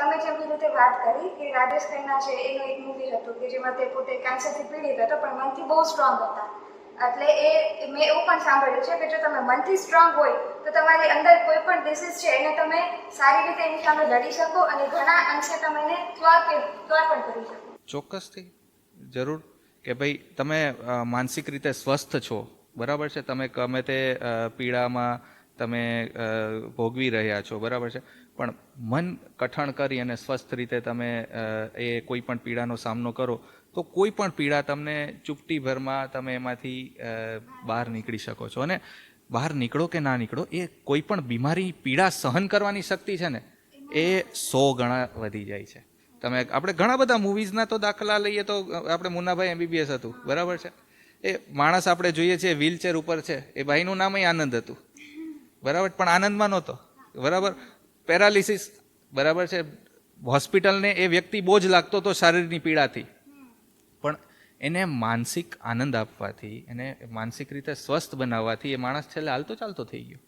તમે જેમની રીતે વાત કરી કે રાજેશ ખન્ના છે એનું એક મૂવી હતું કે જેમાં તે પોતે કેન્સરથી પીડિત હતો પણ મનથી બહુ સ્ટ્રોંગ હતા. એટલે મેં એવું પણ સાંભળ્યું છે કે જો તમે મનથી સ્ટ્રોંગ હોય તો તમારી અંદર કોઈ પણ ડિસીઝ છે એને તમે સારી રીતે એની સામે લડી શકો અને ઘણા અંશે તમે એને ક્યોર પણ કરી શકો. ચોક્કસથી, જરૂર, કે ભાઈ તમે માનસિક રીતે સ્વસ્થ છો, બરાબર છે, તમે ગમે તે પીડામાં તમે ભોગવી રહ્યા છો, બરાબર છે, પણ મન કઠણ કરી અને સ્વસ્થ રીતે તમે એ કોઈ પણ પીડાનો સામનો કરો તો કોઈ પણ પીડા તમને ચૂપટીભરમાં તમે એમાંથી બહાર નીકળી શકો છો. અને બહાર નીકળો કે ના નીકળો, એ કોઈ પણ બીમારી પીડા સહન કરવાની શક્તિ છે ને એ 100 ગણા વધી જાય છે. તમે આપણે ઘણા બધા મૂવીઝના તો દાખલા લઈએ તો આપણે મુન્નાભાઈ MBBS હતું, બરાબર છે, એ માણસ આપણે જોઈએ છીએ વ્હીલચેર ઉપર છે, એ ભાઈનું નામ આનંદ હતું, બરાબર, પણ આનંદમાં નહોતો, બરાબર, પેરાલિસિસ, બરાબર છે, હોસ્પિટલને એ વ્યક્તિ બોજ લાગતો હતો શારીરની પીડાથી, પણ એને માનસિક આનંદ આપવાથી, એને માનસિક રીતે સ્વસ્થ બનાવવાથી એ માણસ છેલ્લે હાલતો ચાલતો થઈ ગયો.